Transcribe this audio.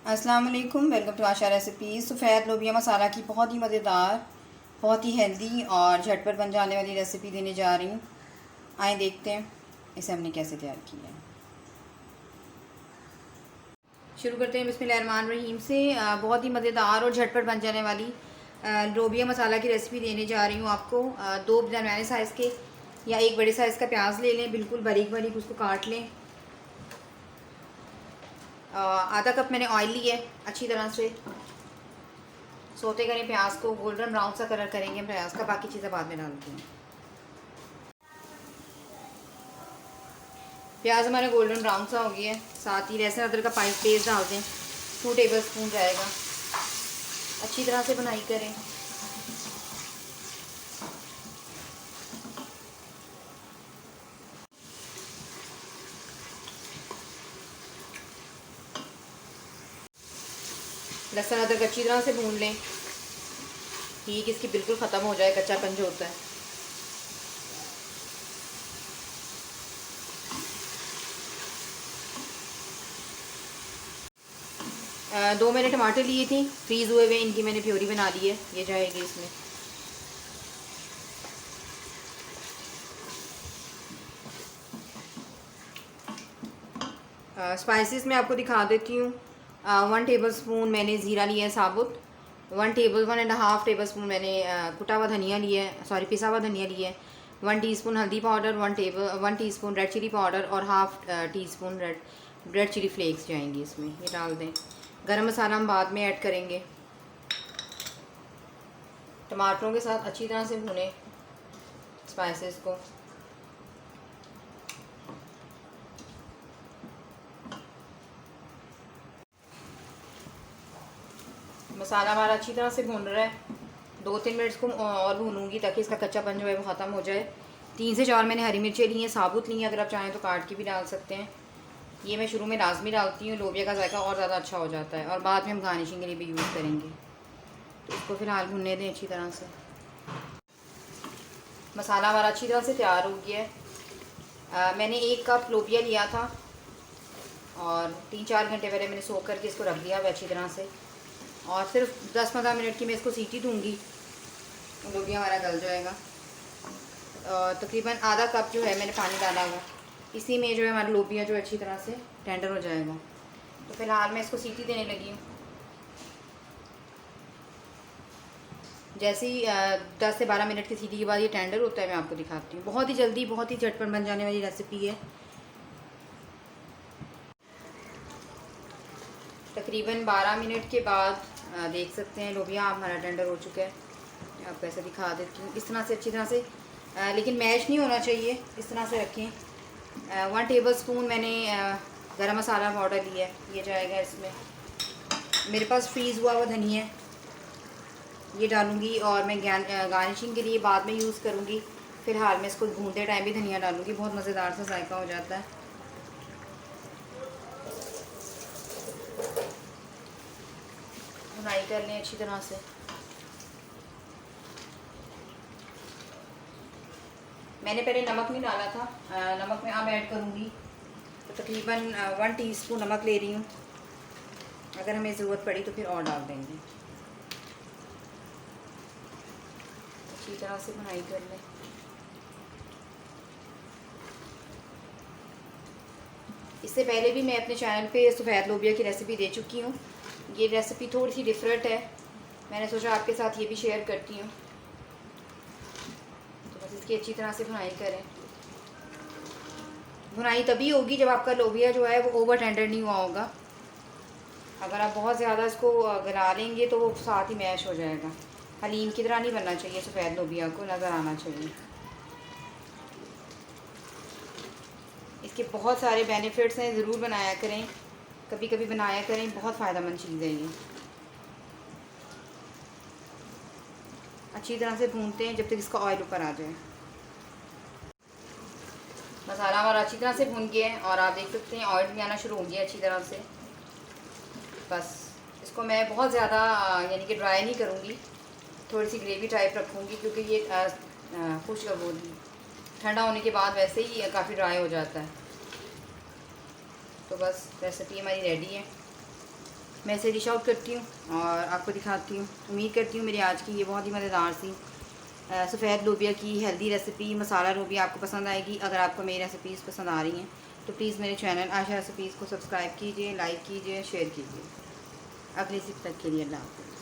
अस्सलाम वालेकुम, welcome to Asha recipes. सफ़ेद लोबिया मसाला की बहुत ही मज़ेदार, बहुत ही हेल्दी और झटपट बन जाने वाली रेसिपी देने जा रही हूँ। आए देखते हैं इसे हमने कैसे तैयार किया है। शुरू करते हैं बिस्मिल्लाहिर्रहमानिर्रहीम से। बहुत ही मज़ेदार और झटपट बन जाने वाली लोबिया मसाला की रेसिपी देने जा रही हूँ आपको। दो दरमियाने साइज़ के या एक बड़े साइज़ का प्याज ले लें, बिल्कुल बारीक बारीक उसको काट लें। आधा कप मैंने ऑयल लिया है, अच्छी तरह से सोते करें प्याज को, गोल्डन ब्राउन सा कलर करेंगे प्याज का, बाकी चीज़ें बाद में डालती हैं। प्याज हमारा गोल्डन ब्राउन सा हो गया है। साथ ही लहसुन अदरक का पेस्ट डाल दें, 2 टेबलस्पून जाएगा। अच्छी तरह से भुनाई करें। लहसुन अदरक अच्छी तरह से भून लें, ठीक इसकी बिल्कुल ख़त्म हो जाए कच्चापन जो होता है। दो मैंने टमाटर लिए थे, फ्रीज़ हुए हुए, इनकी मैंने प्योरी बना ली है, ये जाएगी इसमें। स्पाइसेस मैं आपको दिखा देती हूँ। 1 टेबलस्पून मैंने ज़ीरा लिया है साबुत, 1.5 टेबलस्पून मैंने कुटा हुआ धनिया लिया है, सॉरी पिसा हुआ धनिया लिया है। 1 टीस्पून हल्दी powder, 1 teaspoon red chilli powder और half teaspoon red chilli flakes जाएंगी इसमें, ये डाल दें। गरम मसाला हम बाद में ऐड करेंगे। टमाटरों के साथ अच्छी तरह से भुनें स्पाइसेस को। मसाला हमारा अच्छी तरह से भून रहा है, 2-3 मिनट को और भूनूंगी ताकि इसका कच्चापन जो है वो ख़त्म हो जाए। 3 से 4 मैंने हरी मिर्चें ली हैं, साबुत ली हैं, अगर आप चाहें तो काट के भी डाल सकते हैं। ये मैं शुरू में लाजमी डालती हूँ, लोबिया का जायका और ज़्यादा अच्छा हो जाता है, और बाद में हम गार्निशिंग के लिए भी यूज़ करेंगे। तो इसको फ़िलहाल भूनने दें अच्छी तरह से। मसाला हमारा अच्छी तरह से तैयार हो गया है। मैंने 1 कप लोबिया लिया था और 3-4 घंटे पहले मैंने सोख करके इसको रख दिया हुआ अच्छी तरह से, और सिर्फ 10-15 मिनट की मैं इसको सीटी दूँगी, लोबिया हमारा गल जाएगा। तकरीबन आधा कप जो है मैंने पानी डाला हुआ, इसी में जो है हमारा लोबिया जो अच्छी तरह से टेंडर हो जाएगा। तो फ़िलहाल मैं इसको सीटी देने लगी हूँ। जैसे ही 10 से 12 मिनट की सीटी के बाद ये टेंडर होता है, मैं आपको दिखाती हूँ। बहुत ही जल्दी, बहुत ही झटपट बन जाने वाली रेसिपी है। तकरीबन 12 मिनट के बाद देख सकते हैं लोबिया हमारा टेंडर हो चुका है। मैं आपको ऐसे दिखा देती हूँ, इस तरह से अच्छी तरह से, लेकिन मैश नहीं होना चाहिए, इस तरह से रखें। 1 टेबलस्पून मैंने गरम मसाला पाउडर लिया है, ये जाएगा इसमें। मेरे पास फ्रीज़ हुआ धनिया है, ये डालूँगी, और मैं गार्निशिंग के लिए बाद में यूज़ करूँगी। फ़िलहाल मैं इसको भूनते टाइम भी धनिया डालूँगी, बहुत मज़ेदार सा जायका हो जाता है। भुनाई कर लें अच्छी तरह से। मैंने पहले नमक नहीं डाला था, नमक मैं अब ऐड करूँगी। तो तकरीबन 1 टीस्पून नमक ले रही हूँ, अगर हमें ज़रूरत पड़ी तो फिर और डाल देंगे। अच्छी तरह से भुनाई कर लें। इससे पहले भी मैं अपने चैनल पे सफ़ेद लोबिया की रेसिपी दे चुकी हूँ। ये रेसिपी थोड़ी सी डिफरेंट है, मैंने सोचा आपके साथ ये भी शेयर करती हूँ। तो बस इसकी अच्छी तरह से भुनाई करें। भुनाई तभी होगी जब आपका लोबिया जो है वो ओवर टेंडर नहीं हुआ होगा। अगर आप बहुत ज़्यादा इसको गला लेंगे तो वो साथ ही मैश हो जाएगा। हलीम की तरह नहीं बनना चाहिए, सफ़ेद लोबिया को नज़र आना चाहिए। इसके बहुत सारे बेनिफिट्स हैं, ज़रूर बनाया करें, कभी कभी बनाया करें, बहुत फ़ायदेमंद चीज़ है ये। अच्छी तरह से भूनते हैं जब तक इसका ऑयल ऊपर आ जाए। मसाला हमारा अच्छी तरह से भून गया है, और आप देख सकते हैं ऑयल भी आना शुरू हो गया अच्छी तरह से। बस इसको मैं बहुत ज़्यादा यानी कि ड्राई नहीं करूँगी, थोड़ी सी ग्रेवी टाइप रखूँगी, क्योंकि ये खुश्क वो ठंडा होने के बाद वैसे ही काफ़ी ड्राई हो जाता है। तो बस रेसिपी हमारी रेडी है। मैं इसे डिश आउट करती हूँ और आपको दिखाती हूँ। उम्मीद करती हूँ मेरी आज की ये बहुत ही मज़ेदार सी सफ़ेद लोबिया की हेल्दी रेसिपी मसाला लोबिया आपको पसंद आएगी। अगर आपको मेरी रेसिपीज़ पसंद आ रही हैं तो प्लीज़ मेरे चैनल आशा रेसिपीज़ को सब्सक्राइब कीजिए, लाइक कीजिए, शेयर कीजिए। अगली सिप तक के लिए अल्लाह हाफ़िज़।